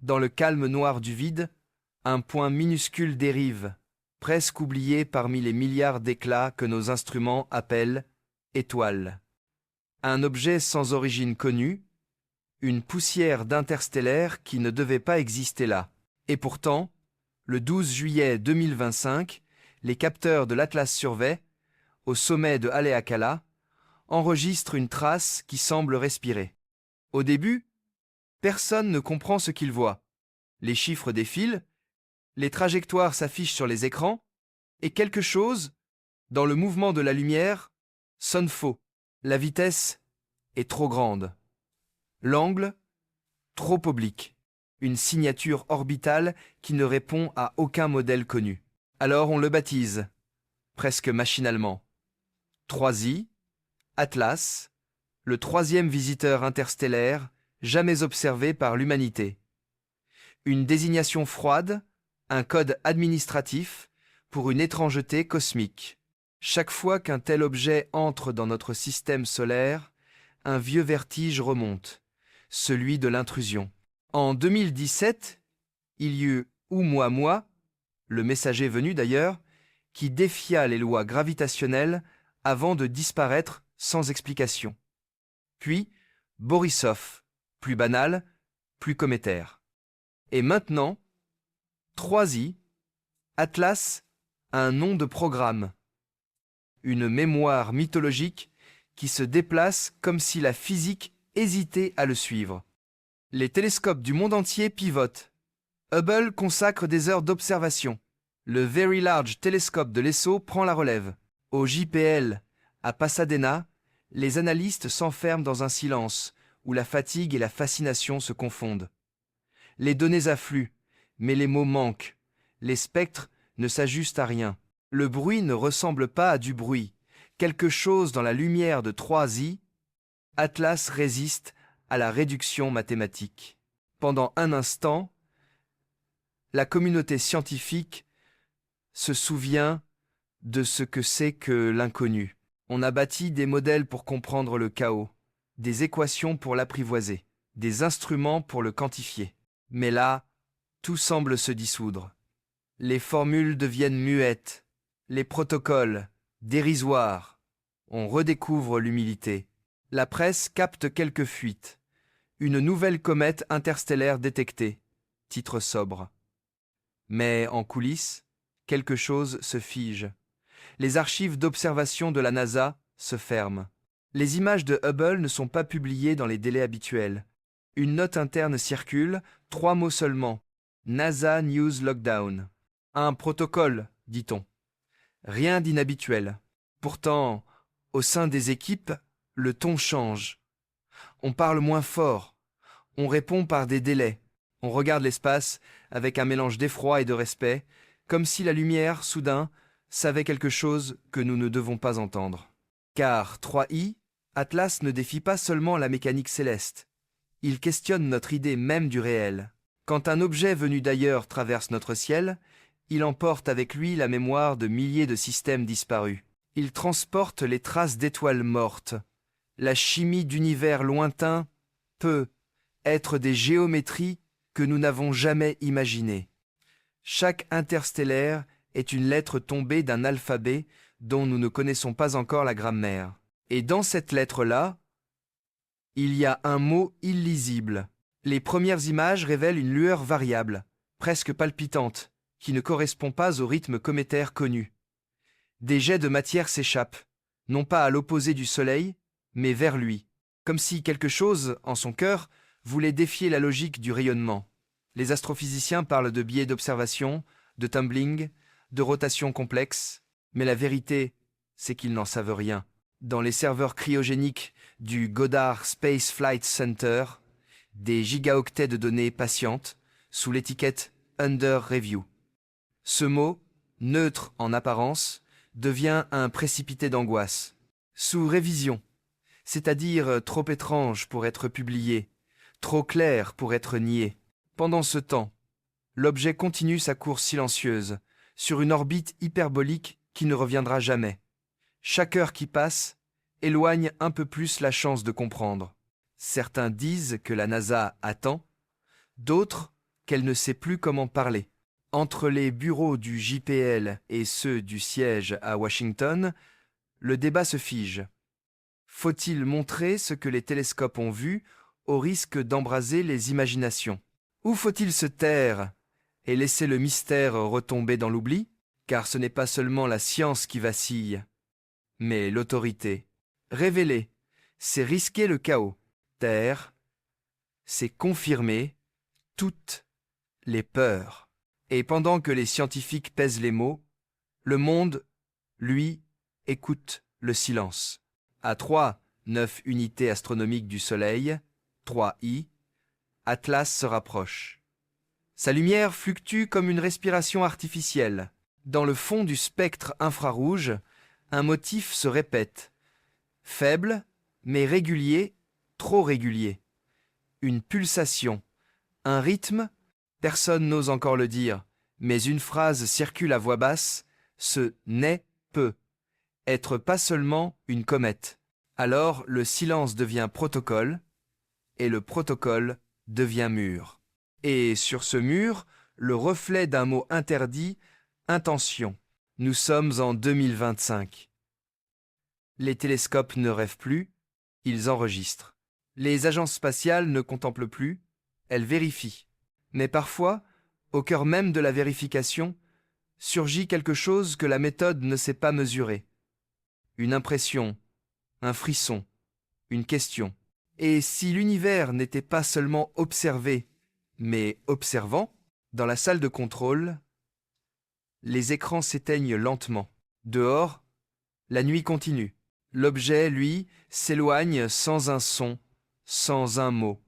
Dans le calme noir du vide, un point minuscule dérive, presque oublié parmi les milliards d'éclats que nos instruments appellent étoiles. Un objet sans origine connue, une poussière d'interstellaire qui ne devait pas exister là. Et pourtant, le 12 juillet 2025, les capteurs de l'Atlas Survey, au sommet de Haleakala, enregistrent une trace qui semble respirer. Au début, personne ne comprend ce qu'il voit. Les chiffres défilent, les trajectoires s'affichent sur les écrans, et quelque chose, dans le mouvement de la lumière, sonne faux. La vitesse est trop grande. L'angle, trop oblique. Une signature orbitale qui ne répond à aucun modèle connu. Alors on le baptise, presque machinalement. 3i, Atlas, le troisième visiteur interstellaire jamais observé par l'humanité. Une désignation froide, un code administratif pour une étrangeté cosmique. Chaque fois qu'un tel objet entre dans notre système solaire, un vieux vertige remonte, celui de l'intrusion. En 2017, il y eut Oumuamua, le messager venu d'ailleurs, qui défia les lois gravitationnelles avant de disparaître sans explication. Puis, Borisov, plus banal, plus cométaire. Et maintenant, 3i, Atlas a un nom de programme. Une mémoire mythologique qui se déplace comme si la physique hésitait à le suivre. Les télescopes du monde entier pivotent. Hubble consacre des heures d'observation. Le Very Large Telescope de l'ESO prend la relève. Au JPL, à Pasadena, les analystes s'enferment dans un silence où la fatigue et la fascination se confondent. Les données affluent, mais les mots manquent. Les spectres ne s'ajustent à rien. Le bruit ne ressemble pas à du bruit. Quelque chose dans la lumière de 3i, Atlas résiste à la réduction mathématique. Pendant un instant, la communauté scientifique se souvient de ce que c'est que l'inconnu. On a bâti des modèles pour comprendre le chaos, des équations pour l'apprivoiser, des instruments pour le quantifier. Mais là, tout semble se dissoudre. Les formules deviennent muettes, les protocoles dérisoires. On redécouvre l'humilité. La presse capte quelques fuites. Une nouvelle comète interstellaire détectée. Titre sobre. Mais en coulisses, quelque chose se fige. Les archives d'observation de la NASA se ferment. Les images de Hubble ne sont pas publiées dans les délais habituels. Une note interne circule, 3 mots seulement. NASA News Lockdown. Un protocole, dit-on. Rien d'inhabituel. Pourtant, au sein des équipes, le ton change. On parle moins fort. On répond par des délais. On regarde l'espace avec un mélange d'effroi et de respect, comme si la lumière, soudain, savait quelque chose que nous ne devons pas entendre. Car 3i, Atlas ne défie pas seulement la mécanique céleste. Il questionne notre idée même du réel. Quand un objet venu d'ailleurs traverse notre ciel, il emporte avec lui la mémoire de milliers de systèmes disparus. Il transporte les traces d'étoiles mortes. La chimie d'univers lointains peut être des géométries que nous n'avons jamais imaginées. Chaque interstellaire est une lettre tombée d'un alphabet dont nous ne connaissons pas encore la grammaire. Et dans cette lettre-là, il y a un mot illisible. Les premières images révèlent une lueur variable, presque palpitante, qui ne correspond pas au rythme cométaire connu. Des jets de matière s'échappent, non pas à l'opposé du Soleil, mais vers lui, comme si quelque chose, en son cœur, voulait défier la logique du rayonnement. Les astrophysiciens parlent de biais d'observation, de tumbling, de rotation complexe, mais la vérité, c'est qu'ils n'en savent rien. Dans les serveurs cryogéniques du Goddard Space Flight Center, des gigaoctets de données patientes, sous l'étiquette « Under Review ». Ce mot, neutre en apparence, devient un précipité d'angoisse. Sous révision, c'est-à-dire trop étrange pour être publié, trop clair pour être nié. Pendant ce temps, l'objet continue sa course silencieuse, sur une orbite hyperbolique qui ne reviendra jamais. Chaque heure qui passe éloigne un peu plus la chance de comprendre. Certains disent que la NASA attend, d'autres qu'elle ne sait plus comment parler. Entre les bureaux du JPL et ceux du siège à Washington, le débat se fige. Faut-il montrer ce que les télescopes ont vu au risque d'embraser les imaginations? Ou faut-il se taire et laisser le mystère retomber dans l'oubli? Car ce n'est pas seulement la science qui vacille, mais l'autorité. Révéler, c'est risquer le chaos. Taire, c'est confirmer toutes les peurs. Et pendant que les scientifiques pèsent les mots, le monde, lui, écoute le silence. À 3,9 unités astronomiques du Soleil, 3i, Atlas se rapproche. Sa lumière fluctue comme une respiration artificielle. Dans le fond du spectre infrarouge, un motif se répète. Faible, mais régulier, trop régulier. Une pulsation, un rythme, personne n'ose encore le dire, mais une phrase circule à voix basse, ce n'est peut être pas seulement une comète. Alors le silence devient protocole, et le protocole devient mur. Et sur ce mur, le reflet d'un mot interdit, intention. Nous sommes en 2025. Les télescopes ne rêvent plus, ils enregistrent. Les agences spatiales ne contemplent plus, elles vérifient. Mais parfois, au cœur même de la vérification, surgit quelque chose que la méthode ne sait pas mesurer. Une impression, un frisson, une question. Et si l'univers n'était pas seulement observé, mais observant, dans la salle de contrôle, les écrans s'éteignent lentement. Dehors, la nuit continue. L'objet, lui, s'éloigne sans un son, sans un mot,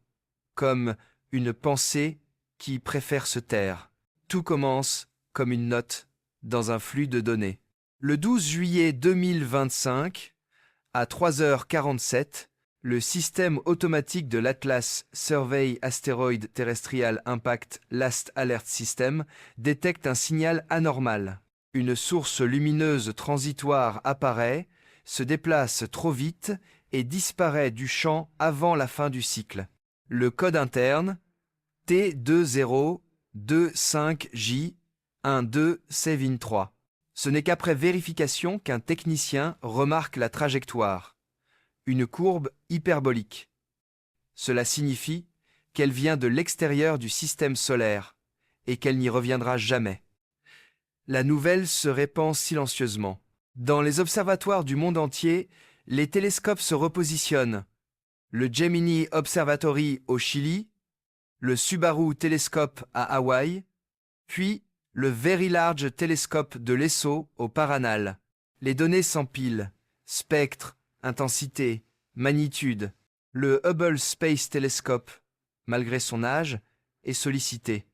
comme une pensée qui préfère se taire. Tout commence comme une note dans un flux de données. Le 12 juillet 2025, à 3h47, le système automatique de l'Atlas Survey Asteroid Terrestrial Impact Last Alert System détecte un signal anormal. Une source lumineuse transitoire apparaît, se déplace trop vite et disparaît du champ avant la fin du cycle. Le code interne T2025J12Savin3. Ce n'est qu'après vérification qu'un technicien remarque la trajectoire. Une courbe hyperbolique. Cela signifie qu'elle vient de l'extérieur du système solaire et qu'elle n'y reviendra jamais. La nouvelle se répand silencieusement. Dans les observatoires du monde entier, les télescopes se repositionnent. Le Gemini Observatory au Chili, le Subaru Telescope à Hawaï, puis le Very Large Telescope de l'ESO au Paranal. Les données s'empilent. Spectre, intensité, magnitude. Le Hubble Space Telescope, malgré son âge, est sollicité.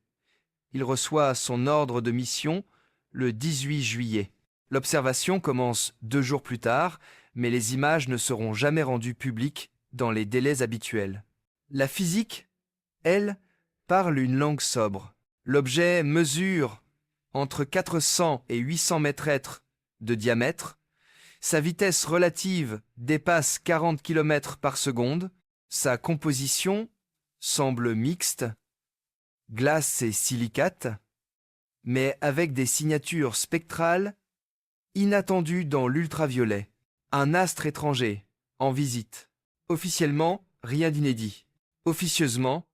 Il reçoit son ordre de mission le 18 juillet. L'observation commence 2 jours plus tard, mais les images ne seront jamais rendues publiques dans les délais habituels. La physique, elle, parle une langue sobre. L'objet mesure entre 400 et 800 mètres de diamètre. Sa vitesse relative dépasse 40 km par seconde. Sa composition semble mixte, glace et silicate, mais avec des signatures spectrales inattendues dans l'ultraviolet. Un astre étranger, en visite. Officiellement, rien d'inédit. Officieusement,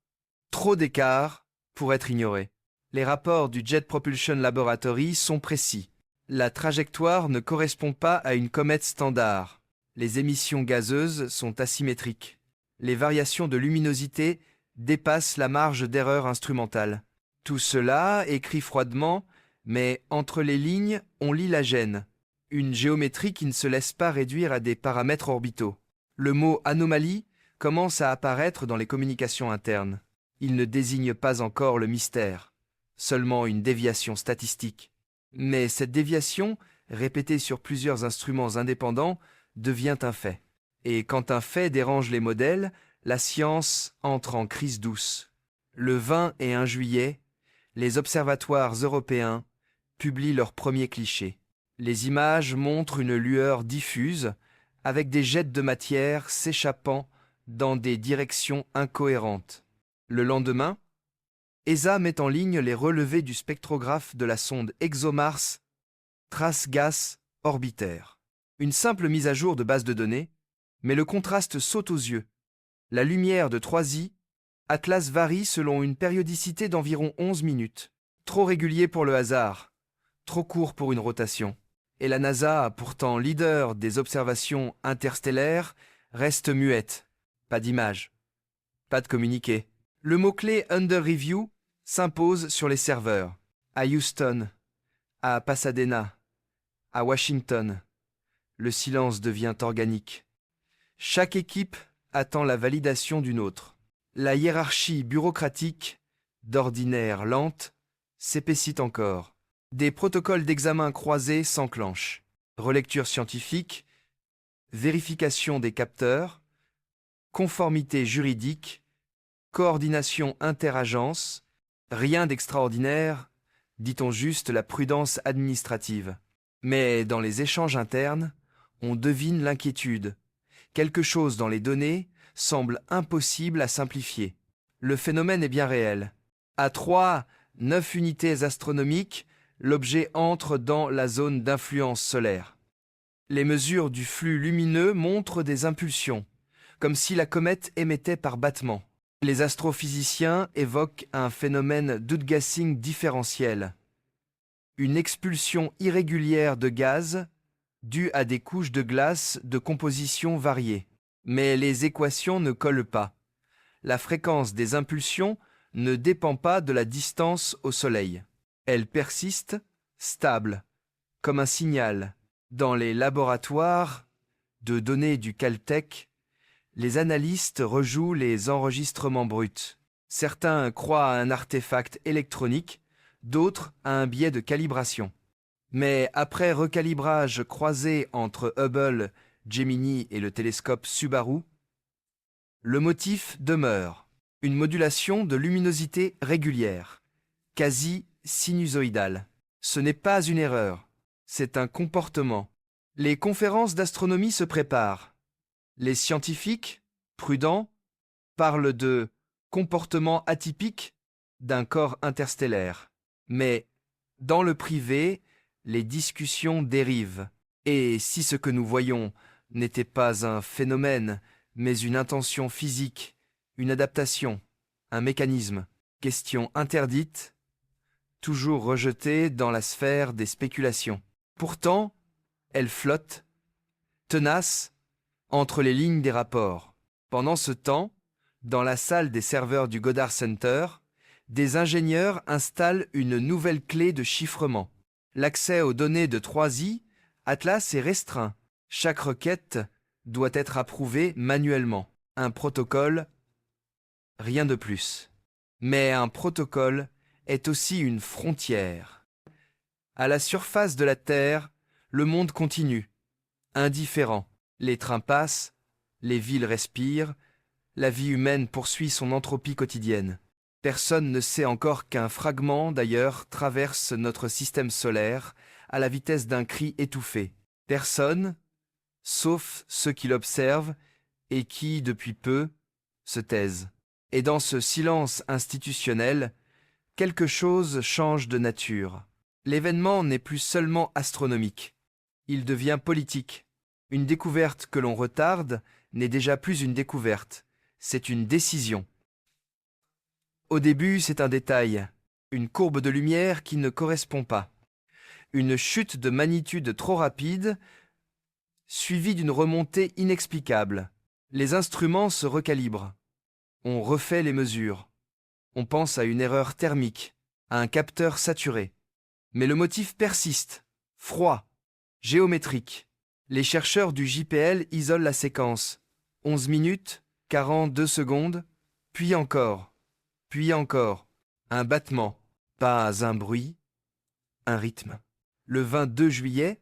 trop d'écart pour être ignoré. Les rapports du Jet Propulsion Laboratory sont précis. La trajectoire ne correspond pas à une comète standard. Les émissions gazeuses sont asymétriques. Les variations de luminosité dépassent la marge d'erreur instrumentale. Tout cela écrit froidement, mais entre les lignes, on lit la gêne. Une géométrie qui ne se laisse pas réduire à des paramètres orbitaux. Le mot anomalie commence à apparaître dans les communications internes. Il ne désigne pas encore le mystère, seulement une déviation statistique. Mais cette déviation, répétée sur plusieurs instruments indépendants, devient un fait. Et quand un fait dérange les modèles, la science entre en crise douce. Le 20 et 1 juillet, les observatoires européens publient leurs premiers clichés. Les images montrent une lueur diffuse, avec des jets de matière s'échappant dans des directions incohérentes. Le lendemain, ESA met en ligne les relevés du spectrographe de la sonde ExoMars Trace Gas Orbiter. Une simple mise à jour de base de données, mais le contraste saute aux yeux. La lumière de 3i, Atlas varie selon une périodicité d'environ 11 minutes. Trop régulier pour le hasard, trop court pour une rotation. Et la NASA, pourtant leader des observations interstellaires, reste muette. Pas d'image, pas de communiqué. Le mot-clé « Under Review » s'impose sur les serveurs. À Houston, à Pasadena, à Washington, le silence devient organique. Chaque équipe attend la validation d'une autre. La hiérarchie bureaucratique, d'ordinaire lente, s'épaissit encore. Des protocoles d'examen croisés s'enclenchent. Relecture scientifique, vérification des capteurs, conformité juridique, coordination interagence, rien d'extraordinaire, dit-on juste la prudence administrative. Mais dans les échanges internes, on devine l'inquiétude. Quelque chose dans les données semble impossible à simplifier. Le phénomène est bien réel. À 9 unités astronomiques, l'objet entre dans la zone d'influence solaire. Les mesures du flux lumineux montrent des impulsions, comme si la comète émettait par battement. Les astrophysiciens évoquent un phénomène d'outgassing différentiel, une expulsion irrégulière de gaz due à des couches de glace de composition variée. Mais les équations ne collent pas. La fréquence des impulsions ne dépend pas de la distance au Soleil. Elle persiste, stable, comme un signal. Dans les laboratoires de données du Caltech, les analystes rejouent les enregistrements bruts. Certains croient à un artefact électronique, d'autres à un biais de calibration. Mais après recalibrage croisé entre Hubble, Gemini et le télescope Subaru, le motif demeure. Une modulation de luminosité régulière, quasi sinusoïdale. Ce n'est pas une erreur, c'est un comportement. Les conférences d'astronomie se préparent. Les scientifiques, prudents, parlent de comportement atypique d'un corps interstellaire. Mais, dans le privé, les discussions dérivent. Et si ce que nous voyons n'était pas un phénomène, mais une intention physique, une adaptation, un mécanisme, question interdite, toujours rejetée dans la sphère des spéculations. Pourtant, elle flotte, tenace, entre les lignes des rapports. Pendant ce temps, dans la salle des serveurs du Goddard Center, des ingénieurs installent une nouvelle clé de chiffrement. L'accès aux données de 3i, Atlas est restreint. Chaque requête doit être approuvée manuellement. Un protocole, rien de plus. Mais un protocole est aussi une frontière. À la surface de la Terre, le monde continue, indifférent. Les trains passent, les villes respirent, la vie humaine poursuit son entropie quotidienne. Personne ne sait encore qu'un fragment, d'ailleurs, traverse notre système solaire à la vitesse d'un cri étouffé. Personne, sauf ceux qui l'observent et qui, depuis peu, se taisent. Et dans ce silence institutionnel, quelque chose change de nature. L'événement n'est plus seulement astronomique. Il devient politique. Une découverte que l'on retarde n'est déjà plus une découverte, c'est une décision. Au début, c'est un détail, une courbe de lumière qui ne correspond pas, une chute de magnitude trop rapide, suivie d'une remontée inexplicable. Les instruments se recalibrent. On refait les mesures. On pense à une erreur thermique, à un capteur saturé. Mais le motif persiste, froid, géométrique. Les chercheurs du JPL isolent la séquence. 11 minutes, 42 secondes, puis encore, un battement, pas un bruit, un rythme. Le 22 juillet,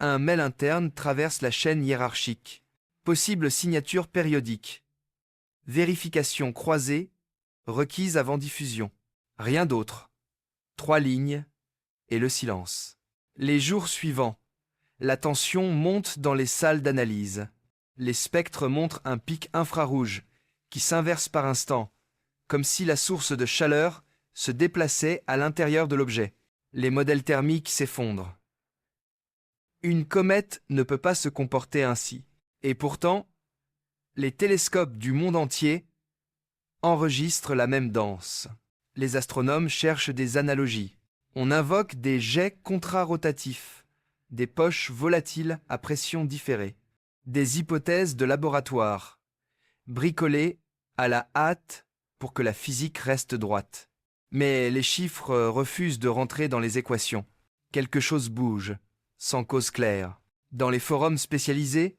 un mail interne traverse la chaîne hiérarchique. Possible signature périodique. Vérification croisée, requise avant diffusion. Rien d'autre. 3 lignes et le silence. Les jours suivants, la tension monte dans les salles d'analyse. Les spectres montrent un pic infrarouge qui s'inverse par instant, comme si la source de chaleur se déplaçait à l'intérieur de l'objet. Les modèles thermiques s'effondrent. Une comète ne peut pas se comporter ainsi. Et pourtant, les télescopes du monde entier enregistrent la même danse. Les astronomes cherchent des analogies. On invoque des jets contrarotatifs, des poches volatiles à pression différée, des hypothèses de laboratoire, bricolées à la hâte pour que la physique reste droite. Mais les chiffres refusent de rentrer dans les équations. Quelque chose bouge, sans cause claire. Dans les forums spécialisés,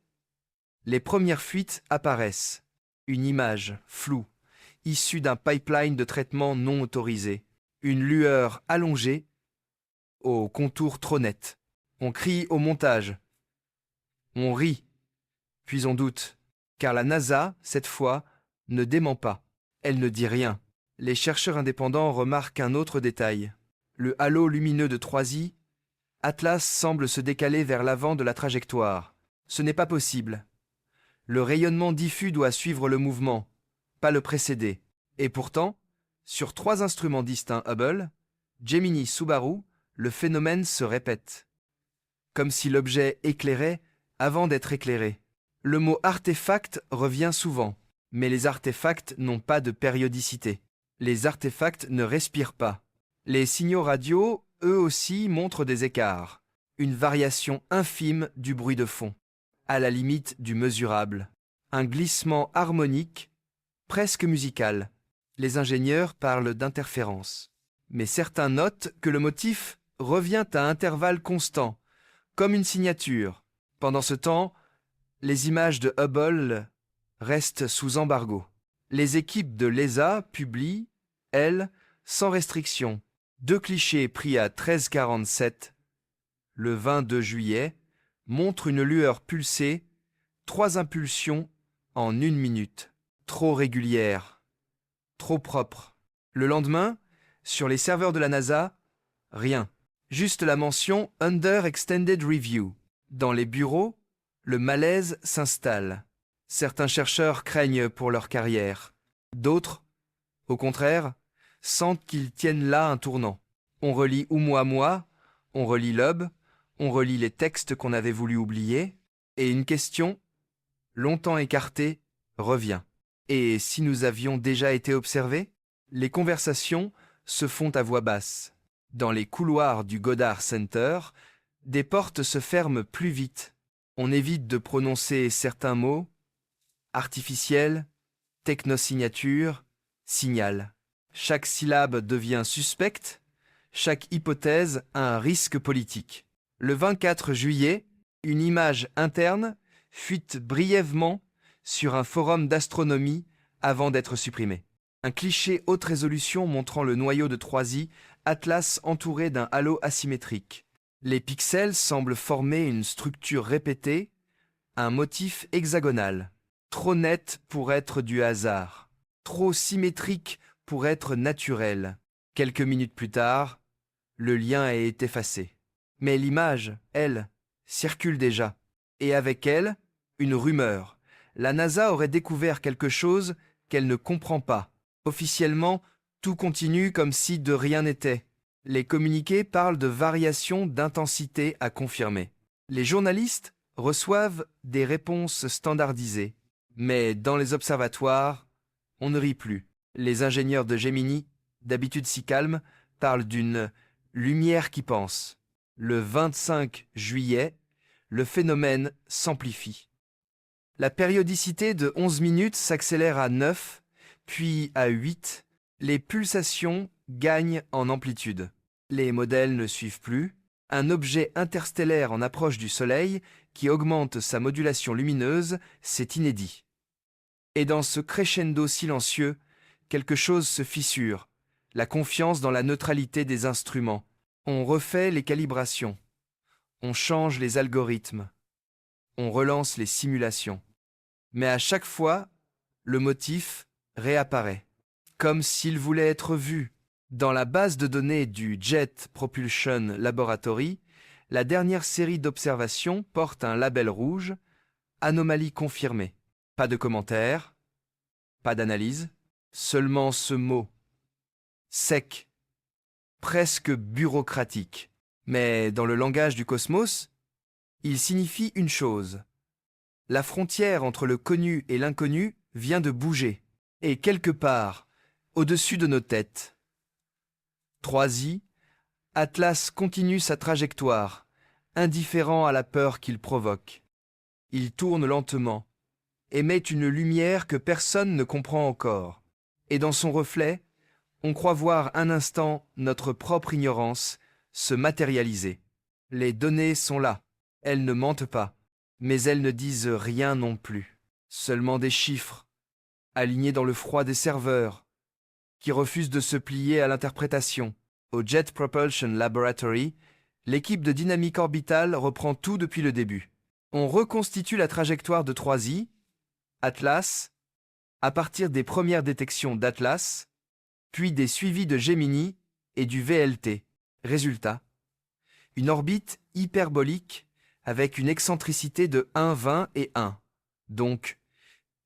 les premières fuites apparaissent. Une image floue, issue d'un pipeline de traitement non autorisé. Une lueur allongée, au contour trop net. On crie au montage. On rit, puis on doute, car la NASA, cette fois, ne dément pas. Elle ne dit rien. Les chercheurs indépendants remarquent un autre détail. Le halo lumineux de Troisi, Atlas semble se décaler vers l'avant de la trajectoire. Ce n'est pas possible. Le rayonnement diffus doit suivre le mouvement, pas le précéder. Et pourtant, sur 3 instruments distincts Hubble, Gemini, Subaru, le phénomène se répète. Comme si l'objet éclairait avant d'être éclairé. Le mot artefact revient souvent, mais les artefacts n'ont pas de périodicité. Les artefacts ne respirent pas. Les signaux radio, eux aussi, montrent des écarts, une variation infime du bruit de fond, à la limite du mesurable, un glissement harmonique, presque musical. Les ingénieurs parlent d'interférence, mais certains notent que le motif revient à intervalles constants, comme une signature. Pendant ce temps, les images de Hubble restent sous embargo. Les équipes de l'ESA publient, elles, sans restriction, 2 clichés pris à 13h47, le 22 juillet, montrent une lueur pulsée, 3 impulsions en 1 minute. Trop régulière, trop propre. Le lendemain, sur les serveurs de la NASA, rien. Juste la mention « Under Extended Review ». Dans les bureaux, le malaise s'installe. Certains chercheurs craignent pour leur carrière. D'autres, au contraire, sentent qu'ils tiennent là un tournant. On relit Oumuamua, on relit Loeb, on relit les textes qu'on avait voulu oublier, et une question, longtemps écartée, revient. Et si nous avions déjà été observés? Les conversations se font à voix basse. Dans les couloirs du Goddard Center, des portes se ferment plus vite. On évite de prononcer certains mots. Artificiel, technosignature, signal. Chaque syllabe devient suspecte, chaque hypothèse a un risque politique. Le 24 juillet, une image interne fuite brièvement sur un forum d'astronomie avant d'être supprimée. Un cliché haute résolution montrant le noyau de Troisi, Atlas entouré d'un halo asymétrique. Les pixels semblent former une structure répétée, un motif hexagonal. Trop net pour être du hasard, trop symétrique pour être naturel. Quelques minutes plus tard, le lien est effacé. Mais l'image, elle, circule déjà. Et avec elle, une rumeur. La NASA aurait découvert quelque chose qu'elle ne comprend pas. Officiellement, tout continue comme si de rien n'était. Les communiqués parlent de variations d'intensité à confirmer. Les journalistes reçoivent des réponses standardisées. Mais dans les observatoires, on ne rit plus. Les ingénieurs de Gemini, d'habitude si calmes, parlent d'une « lumière qui pense ». Le 25 juillet, le phénomène s'amplifie. La périodicité de 11 minutes s'accélère à 9, puis à 8. Les pulsations gagnent en amplitude. Les modèles ne suivent plus. Un objet interstellaire en approche du Soleil qui augmente sa modulation lumineuse, c'est inédit. Et dans ce crescendo silencieux, quelque chose se fissure, la confiance dans la neutralité des instruments. On refait les calibrations, on change les algorithmes, on relance les simulations. Mais à chaque fois, le motif réapparaît, comme s'il voulait être vu. Dans la base de données du Jet Propulsion Laboratory, la dernière série d'observations porte un label rouge, anomalie confirmée. Pas de commentaires, pas d'analyse, seulement ce mot, sec, presque bureaucratique. Mais dans le langage du cosmos, il signifie une chose. La frontière entre le connu et l'inconnu vient de bouger, et quelque part, au-dessus de nos têtes. 3i, Atlas continue sa trajectoire, indifférent à la peur qu'il provoque. Il tourne lentement, émet une lumière que personne ne comprend encore, et dans son reflet, on croit voir un instant notre propre ignorance se matérialiser. Les données sont là, elles ne mentent pas, mais elles ne disent rien non plus. Seulement des chiffres, alignés dans le froid des serveurs, qui refusent de se plier à l'interprétation. Au Jet Propulsion Laboratory, l'équipe de dynamique orbitale reprend tout depuis le début. On reconstitue la trajectoire de 3i, Atlas, à partir des premières détections d'Atlas, puis des suivis de Gemini et du VLT. Résultat, une orbite hyperbolique avec une excentricité de 1,20 et 1, donc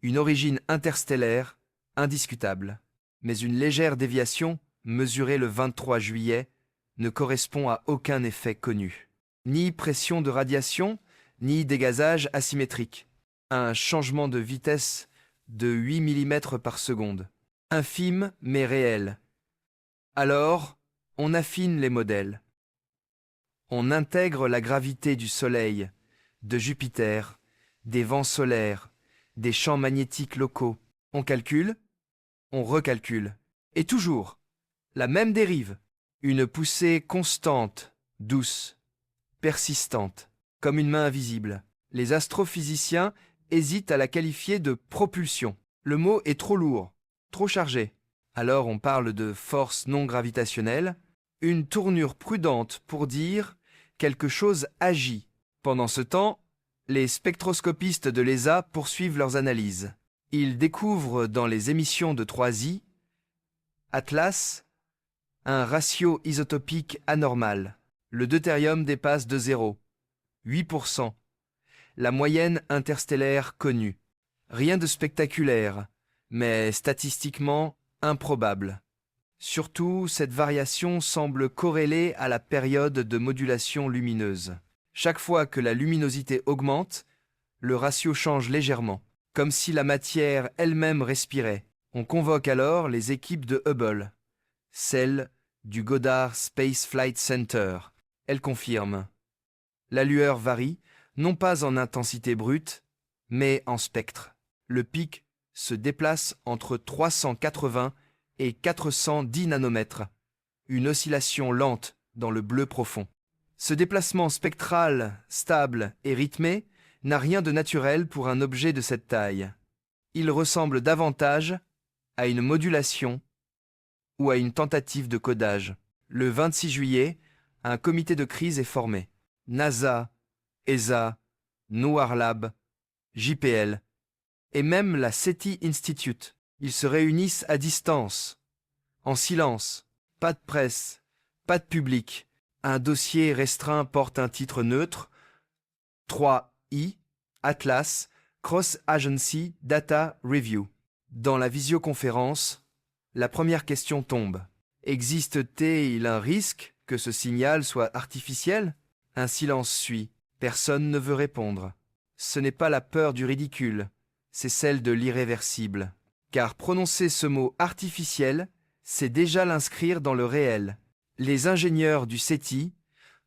une origine interstellaire indiscutable. Mais une légère déviation, mesurée le 23 juillet, ne correspond à aucun effet connu. Ni pression de radiation, ni dégazage asymétrique. Un changement de vitesse de 8 mm par seconde. Infime mais réel. Alors, on affine les modèles. On intègre la gravité du Soleil, de Jupiter, des vents solaires, des champs magnétiques locaux. On calcule, on recalcule. Et toujours, la même dérive. Une poussée constante, douce, persistante, comme une main invisible. Les astrophysiciens hésitent à la qualifier de propulsion. Le mot est trop lourd, trop chargé. Alors on parle de force non gravitationnelle, une tournure prudente pour dire quelque chose agit. Pendant ce temps, les spectroscopistes de l'ESA poursuivent leurs analyses. Ils découvrent dans les émissions de 3i, Atlas, un ratio isotopique anormal. Le deutérium dépasse de 0, 8%, la moyenne interstellaire connue. Rien de spectaculaire, mais statistiquement improbable. Surtout, cette variation semble corrélée à la période de modulation lumineuse. Chaque fois que la luminosité augmente, le ratio change légèrement, comme si la matière elle-même respirait. On convoque alors les équipes de Hubble, celles du Goddard Space Flight Center. Elles confirment. La lueur varie, non pas en intensité brute, mais en spectre. Le pic se déplace entre 380 et 410 nanomètres, une oscillation lente dans le bleu profond. Ce déplacement spectral, stable et rythmé n'a rien de naturel pour un objet de cette taille. Il ressemble davantage à une modulation ou à une tentative de codage. Le 26 juillet, un comité de crise est formé. NASA, ESA, NOIR Lab, JPL et même la SETI Institute. Ils se réunissent à distance, en silence, pas de presse, pas de public. Un dossier restreint porte un titre neutre, 3i, Atlas, Cross Agency Data Review. Dans la visioconférence, la première question tombe. Existe-t-il un risque que ce signal soit artificiel? Un silence suit. Personne ne veut répondre. Ce n'est pas la peur du ridicule, c'est celle de l'irréversible. Car prononcer ce mot artificiel, c'est déjà l'inscrire dans le réel. Les ingénieurs du SETI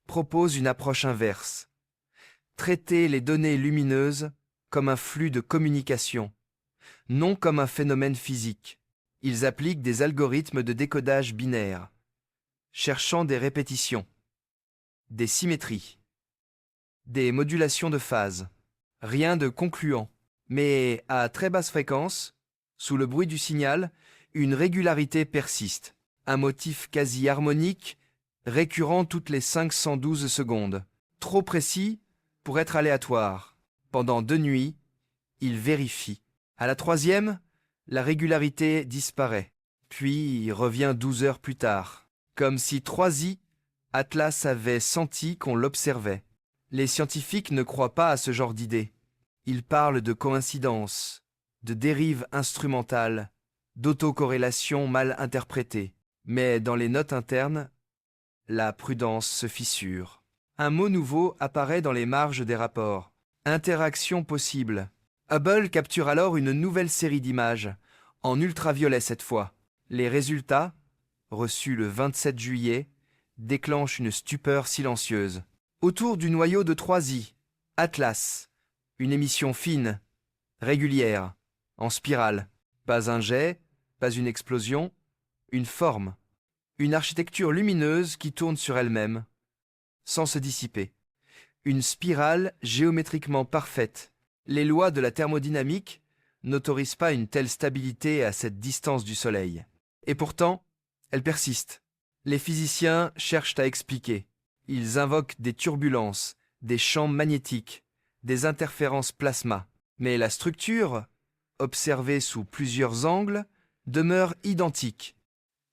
proposent une approche inverse. Traiter les données lumineuses comme un flux de communication, non comme un phénomène physique. Ils appliquent des algorithmes de décodage binaire, cherchant des répétitions, des symétries, des modulations de phase. Rien de concluant, mais à très basse fréquence, sous le bruit du signal, une régularité persiste. Un motif quasi harmonique, récurrent toutes les 512 secondes. Trop précis pour être aléatoire. Pendant 2 nuits, il vérifie. À la 3e, la régularité disparaît, puis revient 12 heures plus tard. Comme si 3i, Atlas avait senti qu'on l'observait. Les scientifiques ne croient pas à ce genre d'idée. Ils parlent de coïncidence, de dérive instrumentale, d'autocorrélation mal interprétée. Mais dans les notes internes, la prudence se fissure. Un mot nouveau apparaît dans les marges des rapports. Interaction possible. Hubble capture alors une nouvelle série d'images, en ultraviolet cette fois. Les résultats, reçus le 27 juillet, déclenchent une stupeur silencieuse. Autour du noyau de 3i, Atlas, une émission fine, régulière, en spirale. Pas un jet, pas une explosion, une forme. Une architecture lumineuse qui tourne sur elle-même, sans se dissiper. Une spirale géométriquement parfaite. Les lois de la thermodynamique n'autorisent pas une telle stabilité à cette distance du Soleil. Et pourtant, elle persiste. Les physiciens cherchent à expliquer. Ils invoquent des turbulences, des champs magnétiques, des interférences plasma. Mais la structure, observée sous plusieurs angles, demeure identique.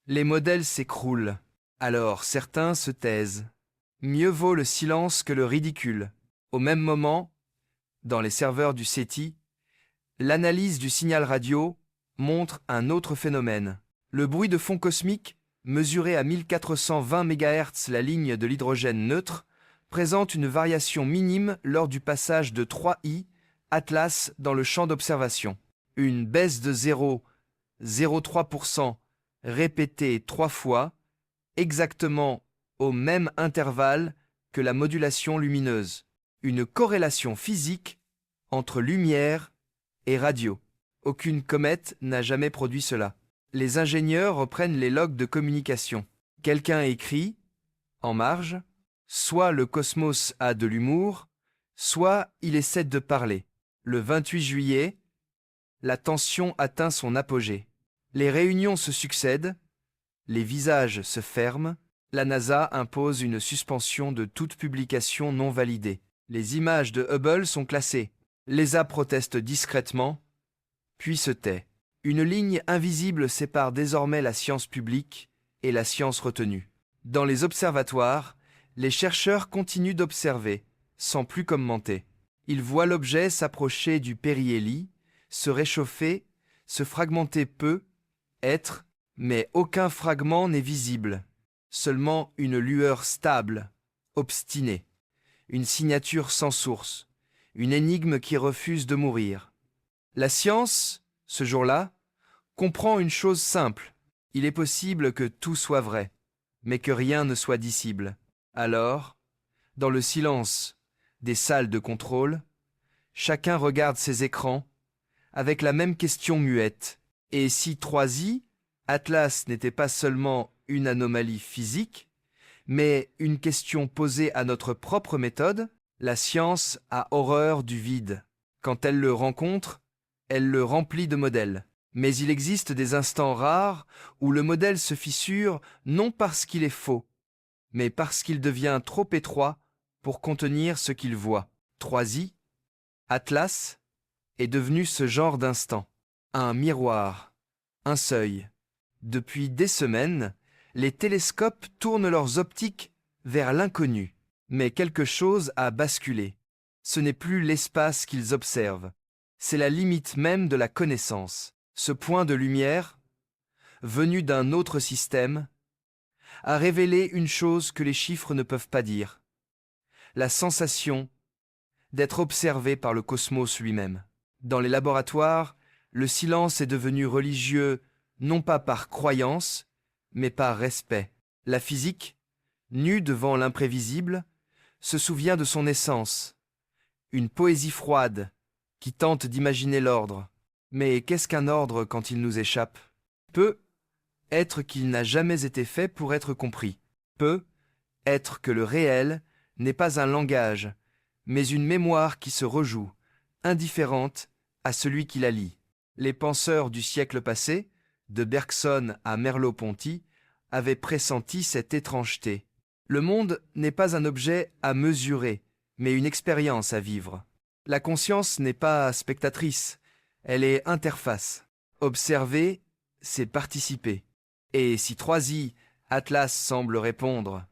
Les modèles s'écroulent. Alors certains se taisent. Mieux vaut le silence que le ridicule. Au même moment, dans les serveurs du SETI, l'analyse du signal radio montre un autre phénomène. Le bruit de fond cosmique, mesuré à 1420 MHz la ligne de l'hydrogène neutre, présente une variation minime lors du passage de 3i, Atlas, dans le champ d'observation. Une baisse de 0,03% répétée 3 fois, exactement au même intervalle que la modulation lumineuse. Une corrélation physique entre lumière et radio. Aucune comète n'a jamais produit cela. Les ingénieurs reprennent les logs de communication. Quelqu'un écrit, en marge, soit le cosmos a de l'humour, soit il essaie de parler. Le 28 juillet, la tension atteint son apogée. Les réunions se succèdent, les visages se ferment, la NASA impose une suspension de toute publication non validée. Les images de Hubble sont classées. L'ESA proteste discrètement, puis se tait. Une ligne invisible sépare désormais la science publique et la science retenue. Dans les observatoires, les chercheurs continuent d'observer, sans plus commenter. Ils voient l'objet s'approcher du périhélie, se réchauffer, se fragmenter peu, être, mais aucun fragment n'est visible. Seulement une lueur stable, obstinée, une signature sans source, une énigme qui refuse de mourir. La science, ce jour-là, comprend une chose simple. Il est possible que tout soit vrai, mais que rien ne soit dissible. Alors, dans le silence des salles de contrôle, chacun regarde ses écrans avec la même question muette. Et si 3i, Atlas n'était pas seulement une anomalie physique, mais une question posée à notre propre méthode, la science a horreur du vide. Quand elle le rencontre, elle le remplit de modèles. Mais il existe des instants rares où le modèle se fissure non parce qu'il est faux, mais parce qu'il devient trop étroit pour contenir ce qu'il voit. 3i, Atlas, est devenu ce genre d'instant. Un miroir, un seuil. Depuis des semaines, les télescopes tournent leurs optiques vers l'inconnu. Mais quelque chose a basculé. Ce n'est plus l'espace qu'ils observent, c'est la limite même de la connaissance. Ce point de lumière, venu d'un autre système, a révélé une chose que les chiffres ne peuvent pas dire. La sensation d'être observé par le cosmos lui-même. Dans les laboratoires, le silence est devenu religieux non pas par croyance, mais par respect. La physique, nue devant l'imprévisible, se souvient de son essence. Une poésie froide qui tente d'imaginer l'ordre. Mais qu'est-ce qu'un ordre quand il nous échappe? Peut être qu'il n'a jamais été fait pour être compris. Peut être que le réel n'est pas un langage, mais une mémoire qui se rejoue, indifférente à celui qui la lit. Les penseurs du siècle passé, de Bergson à Merleau-Ponty, avaient pressenti cette étrangeté. Le monde n'est pas un objet à mesurer, mais une expérience à vivre. La conscience n'est pas spectatrice, elle est interface. Observer, c'est participer. Et si 3i, Atlas semble répondre,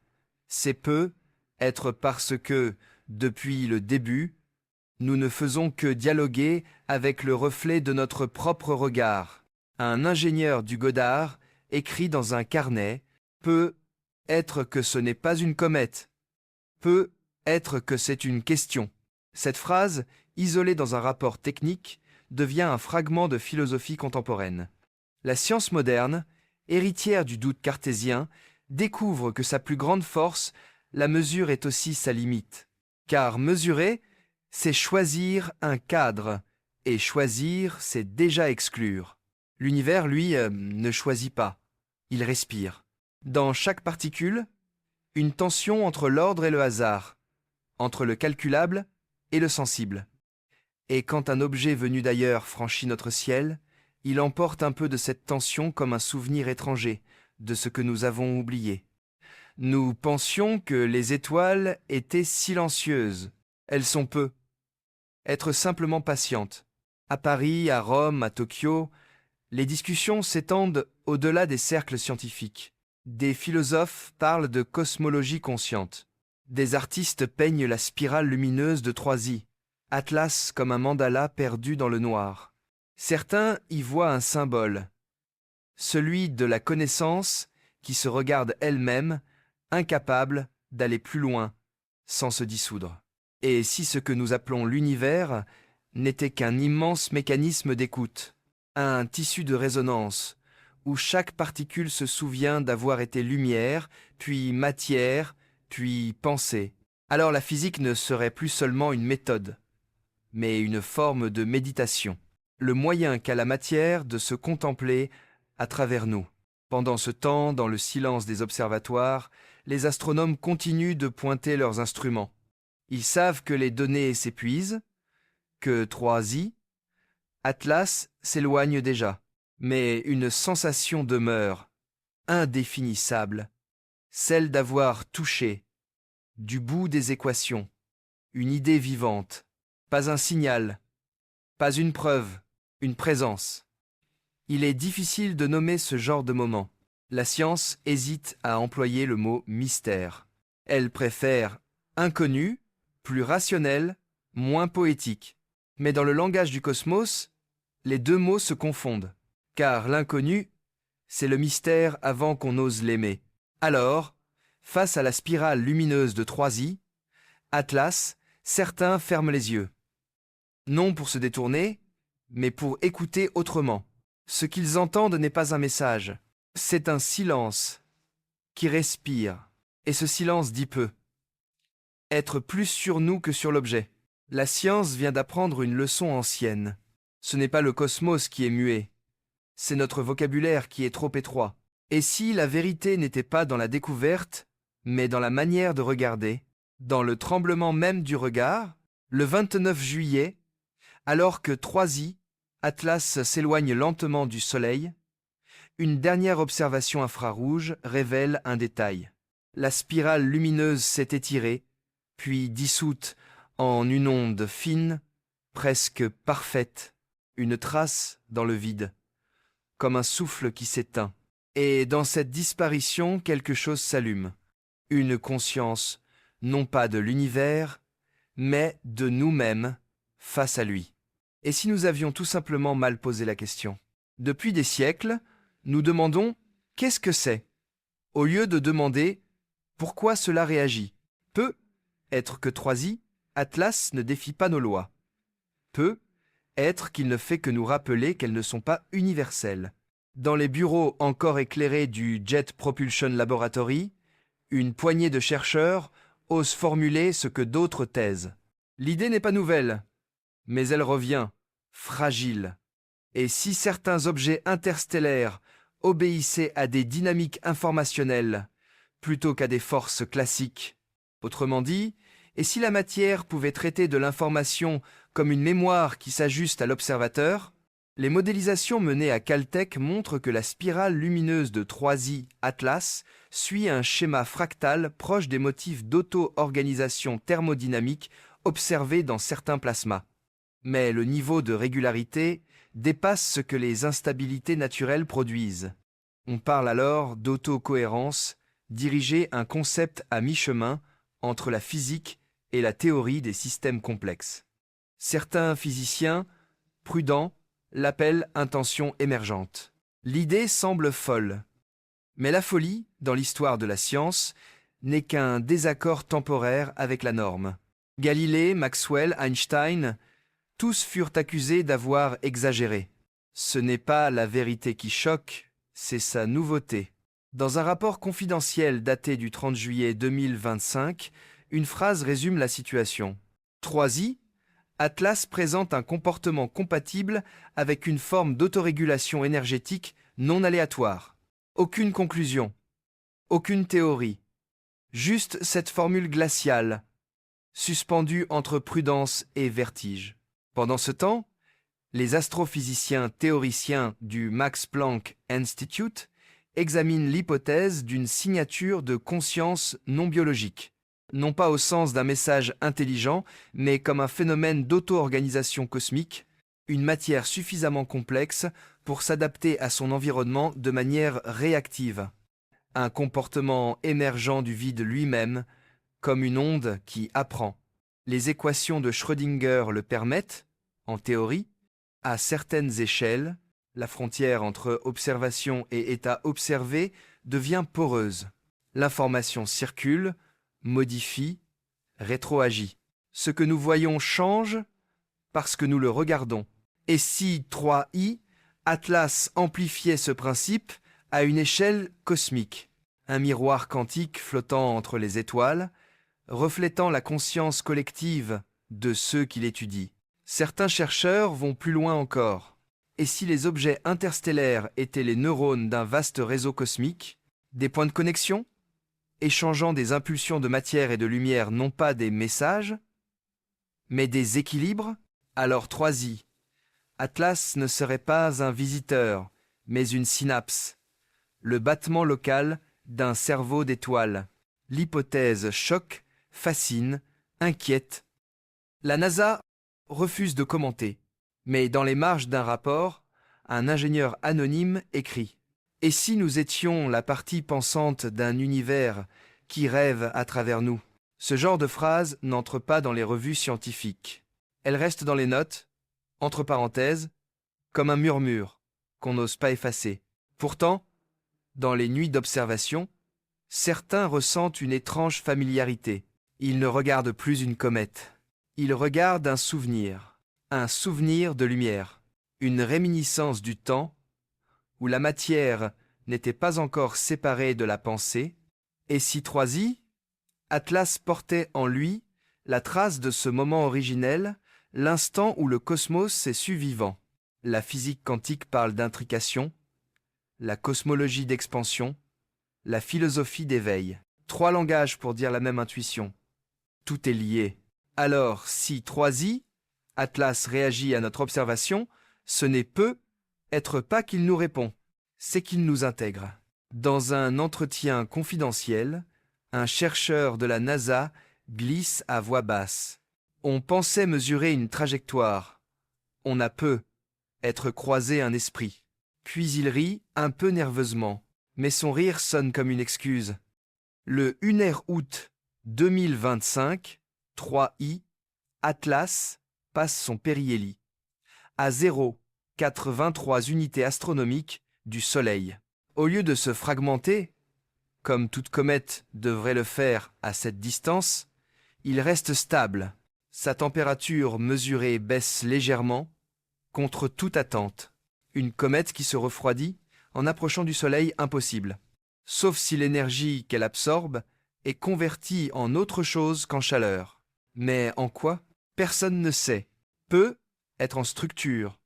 c'est peu être parce que, depuis le début, nous ne faisons que dialoguer avec le reflet de notre propre regard. Un ingénieur du Goddard écrit dans un carnet, peut être que ce n'est pas une comète. Peut être que c'est une question. Cette phrase, isolée dans un rapport technique, devient un fragment de philosophie contemporaine. La science moderne, héritière du doute cartésien, découvre que sa plus grande force, la mesure est aussi sa limite. Car mesurer, c'est choisir un cadre, et choisir, c'est déjà exclure. L'univers, lui, ne choisit pas, il respire. Dans chaque particule, une tension entre l'ordre et le hasard, entre le calculable et le sensible. Et quand un objet venu d'ailleurs franchit notre ciel, il emporte un peu de cette tension comme un souvenir étranger de ce que nous avons oublié. Nous pensions que les étoiles étaient silencieuses. Elles sont peu. Être simplement patientes. À Paris, à Rome, à Tokyo, les discussions s'étendent au-delà des cercles scientifiques. Des philosophes parlent de cosmologie consciente. Des artistes peignent la spirale lumineuse de Troisi, Atlas comme un mandala perdu dans le noir. Certains y voient un symbole, celui de la connaissance qui se regarde elle-même, incapable d'aller plus loin, sans se dissoudre. Et si ce que nous appelons l'univers n'était qu'un immense mécanisme d'écoute, un tissu de résonance, où chaque particule se souvient d'avoir été lumière, puis matière, puis pensée, alors la physique ne serait plus seulement une méthode, mais une forme de méditation, le moyen qu'a la matière de se contempler à travers nous. Pendant ce temps, dans le silence des observatoires, les astronomes continuent de pointer leurs instruments. Ils savent que les données s'épuisent, que Troisi, Atlas s'éloigne déjà, mais une sensation demeure, indéfinissable, celle d'avoir touché, du bout des équations, une idée vivante, pas un signal, pas une preuve, une présence. Il est difficile de nommer ce genre de moment. La science hésite à employer le mot mystère. Elle préfère inconnu, plus rationnel, moins poétique. Mais dans le langage du cosmos, les deux mots se confondent. Car l'inconnu, c'est le mystère avant qu'on ose l'aimer. Alors, face à la spirale lumineuse de Troisi, Atlas, certains ferment les yeux. Non pour se détourner, mais pour écouter autrement. Ce qu'ils entendent n'est pas un message, c'est un silence qui respire. Et ce silence dit peu. Être plus sur nous que sur l'objet. La science vient d'apprendre une leçon ancienne. Ce n'est pas le cosmos qui est muet, c'est notre vocabulaire qui est trop étroit. Et si la vérité n'était pas dans la découverte, mais dans la manière de regarder, dans le tremblement même du regard, le 29 juillet, alors que Troisi, Atlas s'éloigne lentement du Soleil, une dernière observation infrarouge révèle un détail. La spirale lumineuse s'est étirée, puis dissoute en une onde fine, presque parfaite, une trace dans le vide, comme un souffle qui s'éteint. Et dans cette disparition, quelque chose s'allume, une conscience, non pas de l'univers, mais de nous-mêmes face à lui. Et si nous avions tout simplement mal posé la question? Depuis des siècles, nous demandons « qu'est-ce que c'est ?» au lieu de demander « pourquoi cela réagit ?» Peut être que Troisi, Atlas ne défie pas nos lois. Peut être qu'il ne fait que nous rappeler qu'elles ne sont pas universelles. Dans les bureaux encore éclairés du Jet Propulsion Laboratory, une poignée de chercheurs osent formuler ce que d'autres taisent. L'idée n'est pas nouvelle, mais elle revient, fragile. Et si certains objets interstellaires obéissaient à des dynamiques informationnelles plutôt qu'à des forces classiques, autrement dit, et si la matière pouvait traiter de l'information comme une mémoire qui s'ajuste à l'observateur, les modélisations menées à Caltech montrent que la spirale lumineuse de Troisi-Atlas suit un schéma fractal proche des motifs d'auto-organisation thermodynamique observés dans certains plasmas. Mais le niveau de régularité dépasse ce que les instabilités naturelles produisent. On parle alors d'autocohérence, diriger un concept à mi-chemin entre la physique et la théorie des systèmes complexes. Certains physiciens, prudents, l'appellent intention émergente. L'idée semble folle, Mais la folie, dans l'histoire de la science, n'est qu'un désaccord temporaire avec la norme. Galilée, Maxwell, Einstein, tous furent accusés d'avoir exagéré. Ce n'est pas la vérité qui choque, c'est sa nouveauté. Dans un rapport confidentiel daté du 30 juillet 2025, une phrase résume la situation. 3i, Atlas présente un comportement compatible avec une forme d'autorégulation énergétique non aléatoire. Aucune conclusion, aucune théorie, juste cette formule glaciale, suspendue entre prudence et vertige. Pendant ce temps, les astrophysiciens théoriciens du Max Planck Institute examinent l'hypothèse d'une signature de conscience non biologique, non pas au sens d'un message intelligent, mais comme un phénomène d'auto-organisation cosmique, une matière suffisamment complexe pour s'adapter à son environnement de manière réactive. Un comportement émergent du vide lui-même, comme une onde qui apprend. Les équations de Schrödinger le permettent, en théorie, à certaines échelles, la frontière entre observation et état observé devient poreuse. L'information circule, modifie, rétroagit. Ce que nous voyons change parce que nous le regardons. Et si 3i, Atlas amplifiait ce principe à une échelle cosmique, un miroir quantique flottant entre les étoiles, reflétant la conscience collective de ceux qui l'étudient. Certains chercheurs vont plus loin encore. Et si les objets interstellaires étaient les neurones d'un vaste réseau cosmique, des points de connexion, échangeant des impulsions de matière et de lumière non pas des messages, mais des équilibres, alors 3i, Atlas ne serait pas un visiteur, mais une synapse, le battement local d'un cerveau d'étoiles. L'hypothèse choque, fascine, inquiète. La NASA refuse de commenter, mais dans les marges d'un rapport, un ingénieur anonyme écrit « Et si nous étions la partie pensante d'un univers qui rêve à travers nous ?» Ce genre de phrase n'entre pas dans les revues scientifiques. Elle reste dans les notes, entre parenthèses, comme un murmure qu'on n'ose pas effacer. Pourtant, dans les nuits d'observation, certains ressentent une étrange familiarité. Ils ne regardent plus une comète. Ils regardent un souvenir de lumière, une réminiscence du temps où la matière n'était pas encore séparée de la pensée, et si 3i, Atlas portait en lui la trace de ce moment originel, l'instant où le cosmos s'est su vivant. La physique quantique parle d'intrication, la cosmologie d'expansion, la philosophie d'éveil. 3 langages pour dire la même intuition. Tout est lié. Alors, si 3i, Atlas réagit à notre observation, ce n'est être pas qu'il nous répond, c'est qu'il nous intègre. Dans un entretien confidentiel, un chercheur de la NASA glisse à voix basse. On pensait mesurer une trajectoire. On a être croisé un esprit. Puis il rit un peu nerveusement, mais son rire sonne comme une excuse. Le 1er août 2025, 3i, Atlas passe son périhélie à 0,83 unités astronomiques du Soleil. Au lieu de se fragmenter, comme toute comète devrait le faire à cette distance, il reste stable. Sa température mesurée baisse légèrement, contre toute attente. Une comète qui se refroidit en approchant du Soleil, impossible. Sauf si l'énergie qu'elle absorbe est convertie en autre chose qu'en chaleur. Mais en quoi? Personne ne sait. Être en structure.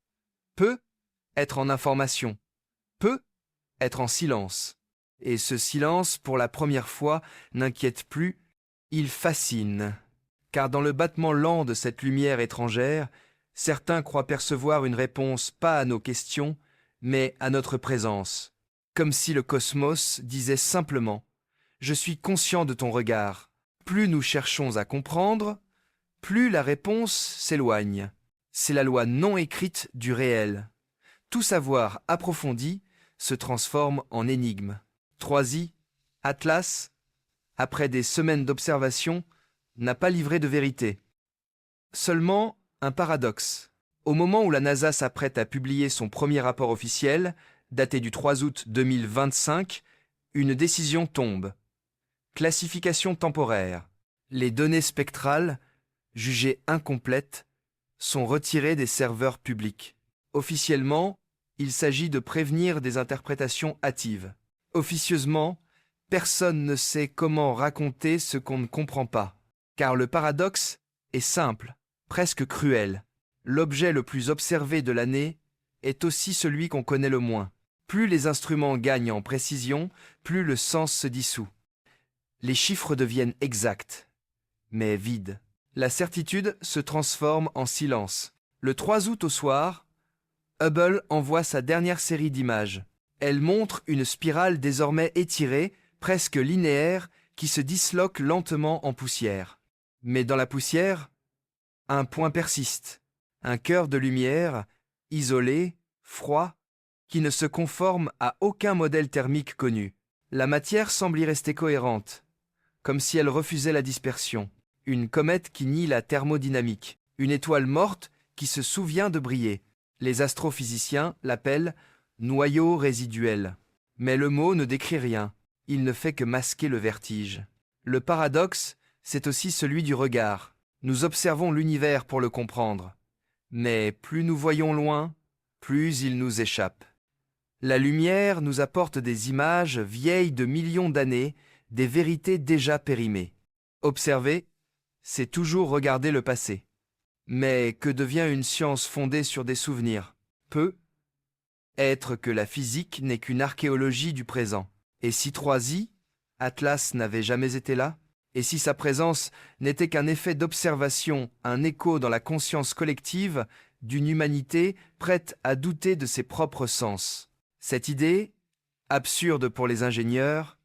Être en information. Être en silence. Et ce silence, pour la première fois, n'inquiète plus, il fascine. Car dans le battement lent de cette lumière étrangère, certains croient percevoir une réponse pas à nos questions, mais à notre présence. Comme si le cosmos disait simplement « Je suis conscient de ton regard ». Plus nous cherchons à comprendre, plus la réponse s'éloigne. C'est la loi non écrite du réel. Tout savoir approfondi se transforme en énigme. 3i, Atlas, après des semaines d'observation, n'a pas livré de vérité. Seulement un paradoxe. Au moment où la NASA s'apprête à publier son premier rapport officiel, daté du 3 août 2025, Une décision tombe. Classification temporaire. Les données spectrales, jugées incomplètes, sont retirées des serveurs publics. Officiellement, il s'agit de prévenir des interprétations hâtives. Officieusement, personne ne sait comment raconter ce qu'on ne comprend pas, car le paradoxe est simple, presque cruel. L'objet le plus observé de l'année est aussi celui qu'on connaît le moins. Plus les instruments gagnent en précision, plus le sens se dissout. Les chiffres deviennent exacts, mais vides. La certitude se transforme en silence. Le 3 août au soir, Hubble envoie sa dernière série d'images. Elle montre une spirale désormais étirée, presque linéaire, qui se disloque lentement en poussière. Mais dans la poussière, un point persiste, un cœur de lumière, isolé, froid, qui ne se conforme à aucun modèle thermique connu. La matière semble y rester cohérente, comme si elle refusait la dispersion. Une comète qui nie la thermodynamique, une étoile morte qui se souvient de briller. Les astrophysiciens l'appellent noyau résiduel. Mais le mot ne décrit rien, il ne fait que masquer le vertige. Le paradoxe, c'est aussi celui du regard. Nous observons l'univers pour le comprendre, mais plus nous voyons loin, plus il nous échappe. La lumière nous apporte des images vieilles de millions d'années, des vérités déjà périmées. Observer, c'est toujours regarder le passé. Mais que devient une science fondée sur des souvenirs? Peut être que la physique n'est qu'une archéologie du présent. Et si 3i, Atlas n'avait jamais été là? Et si sa présence n'était qu'un effet d'observation, un écho dans la conscience collective d'une humanité prête à douter de ses propres sens? Cette idée, absurde pour les ingénieurs,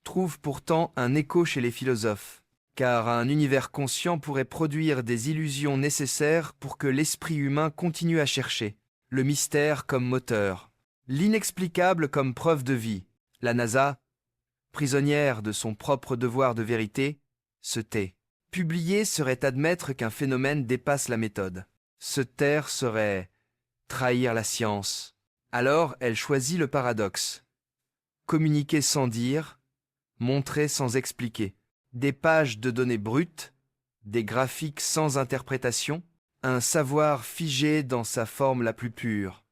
trouve pourtant un écho chez les philosophes, car un univers conscient pourrait produire des illusions nécessaires pour que l'esprit humain continue à chercher, le mystère comme moteur, l'inexplicable comme preuve de vie. La NASA, prisonnière de son propre devoir de vérité, se tait. Publier serait admettre qu'un phénomène dépasse la méthode. Se taire serait trahir la science. Alors elle choisit le paradoxe. Communiquer sans dire, montrer sans expliquer. Des pages de données brutes, des graphiques sans interprétation, un savoir figé dans sa forme la plus pure.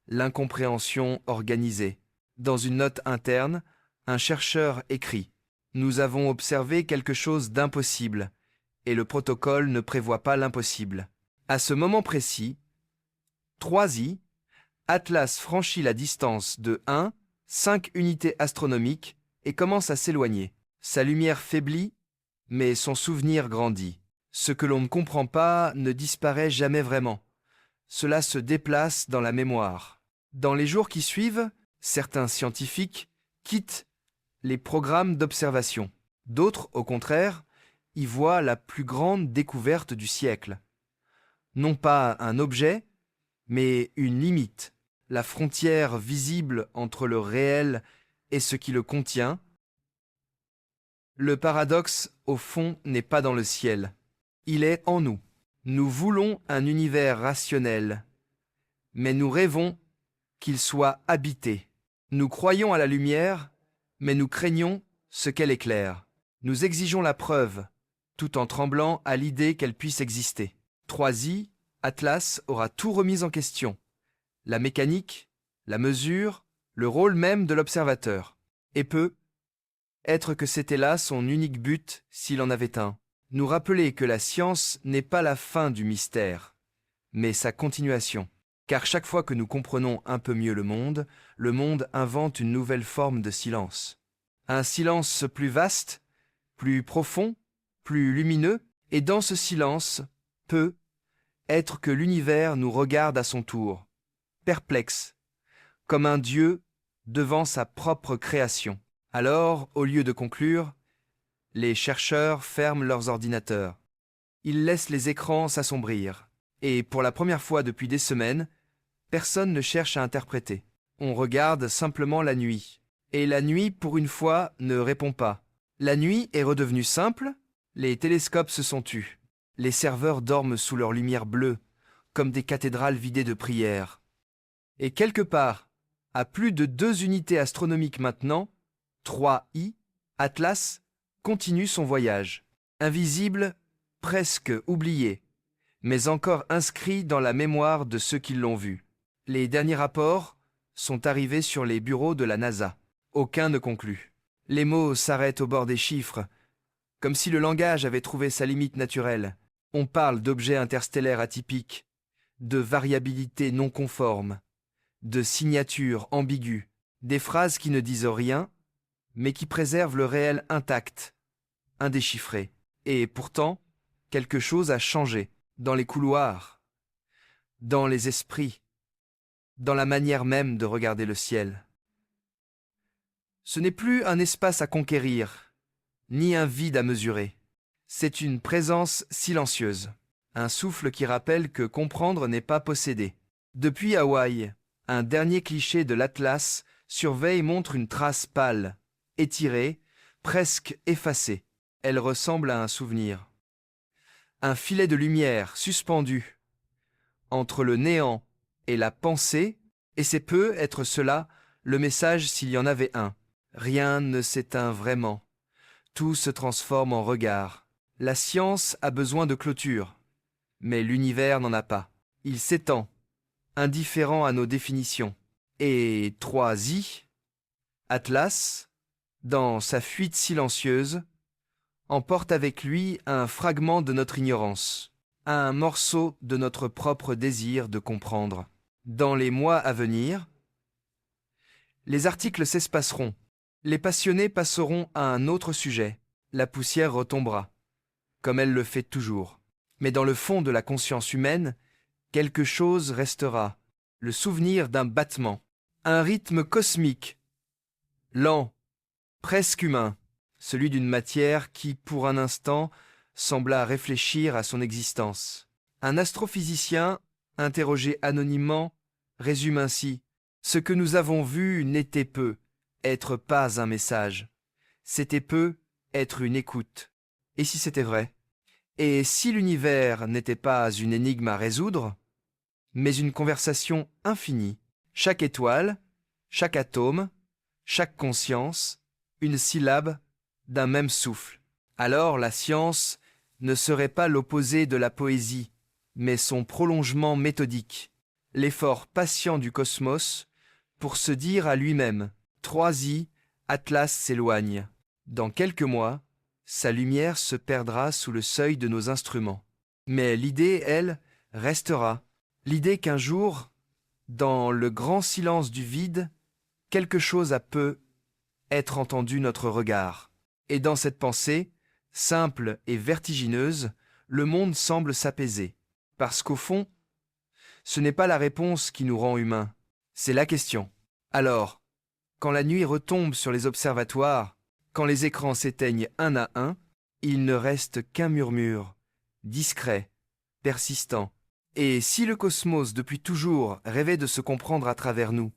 L'incompréhension organisée. Dans une note interne, un chercheur écrit « Nous avons observé quelque chose d'impossible, et le protocole ne prévoit pas l'impossible. » À ce moment précis, 3i, Atlas franchit la distance de 5 unités astronomiques et commence à s'éloigner. Sa lumière faiblit, mais son souvenir grandit. Ce que l'on ne comprend pas ne disparaît jamais vraiment. Cela se déplace dans la mémoire. Dans les jours qui suivent, certains scientifiques quittent les programmes d'observation. D'autres, au contraire, y voient la plus grande découverte du siècle. Non pas un objet, mais une limite, la frontière visible entre le réel et ce qui le contient. Le paradoxe, au fond, n'est pas dans le ciel. Il est en nous. Nous voulons un univers rationnel, mais nous rêvons qu'il soit habité. Nous croyons à la lumière, mais nous craignons ce qu'elle éclaire. Nous exigeons la preuve, tout en tremblant à l'idée qu'elle puisse exister. 3i, Atlas aura tout remis en question. La mécanique, la mesure, le rôle même de l'observateur. Et peut être que c'était là son unique but s'il en avait un. Nous rappeler que la science n'est pas la fin du mystère, mais sa continuation. Car chaque fois que nous comprenons un peu mieux le monde invente une nouvelle forme de silence. Un silence plus vaste, plus profond, plus lumineux, et dans ce silence peut être que l'univers nous regarde à son tour, perplexe, comme un Dieu devant sa propre création. Alors, au lieu de conclure, les chercheurs ferment leurs ordinateurs. Ils laissent les écrans s'assombrir. Et pour la première fois depuis des semaines, personne ne cherche à interpréter. On regarde simplement la nuit. Et la nuit, pour une fois, ne répond pas. La nuit est redevenue simple, les télescopes se sont tus. Les serveurs dorment sous leur lumière bleue, comme des cathédrales vidées de prières. Et quelque part, à plus de 2 unités astronomiques maintenant, 3i, Atlas continue son voyage. Invisible, presque oublié, mais encore inscrit dans la mémoire de ceux qui l'ont vu. Les derniers rapports sont arrivés sur les bureaux de la NASA. Aucun ne conclut. Les mots s'arrêtent au bord des chiffres, comme si le langage avait trouvé sa limite naturelle. On parle d'objets interstellaires atypiques, de variabilité non conforme, de signatures ambiguës, des phrases qui ne disent rien, mais qui préservent le réel intact, indéchiffré. Et pourtant, quelque chose a changé dans les couloirs, dans les esprits, dans la manière même de regarder le ciel. Ce n'est plus un espace à conquérir, ni un vide à mesurer. C'est une présence silencieuse, un souffle qui rappelle que comprendre n'est pas posséder. Depuis Hawaï, un dernier cliché de l'Atlas surveille montre une trace pâle, étirée, presque effacée. Elle ressemble à un souvenir. Un filet de lumière suspendu entre le néant et la pensée, et c'est peut être cela le message s'il y en avait un. Rien ne s'éteint vraiment. Tout se transforme en regard. La science a besoin de clôture, mais l'univers n'en a pas. Il s'étend, indifférent à nos définitions. Et 3i, Atlas, dans sa fuite silencieuse, emporte avec lui un fragment de notre ignorance, un morceau de notre propre désir de comprendre. Dans les mois à venir, les articles s'espaceront, les passionnés passeront à un autre sujet, la poussière retombera, comme elle le fait toujours. Mais dans le fond de la conscience humaine, quelque chose restera, le souvenir d'un battement, un rythme cosmique, lent, presque humain, celui d'une matière qui, pour un instant, sembla réfléchir à son existence. Un astrophysicien, interrogé anonymement, résume ainsi « Ce que nous avons vu n'était peu, être pas un message. C'était peu, être une écoute. Et si c'était vrai? Et si l'univers n'était pas une énigme à résoudre, mais une conversation infinie, chaque étoile, chaque atome, chaque conscience, une syllabe d'un même souffle. Alors la science ne serait pas l'opposé de la poésie, mais son prolongement méthodique, l'effort patient du cosmos pour se dire à lui-même « 3i, Atlas s'éloigne. Dans quelques mois, sa lumière se perdra sous le seuil de nos instruments. Mais l'idée, elle, restera. L'idée qu'un jour, dans le grand silence du vide, quelque chose a peu être entendu notre regard. Et dans cette pensée, simple et vertigineuse, le monde semble s'apaiser. Parce qu'au fond, ce n'est pas la réponse qui nous rend humains, c'est la question. Alors, quand la nuit retombe sur les observatoires, quand les écrans s'éteignent un à un, il ne reste qu'un murmure, discret, persistant. Et si le cosmos depuis toujours rêvait de se comprendre à travers nous,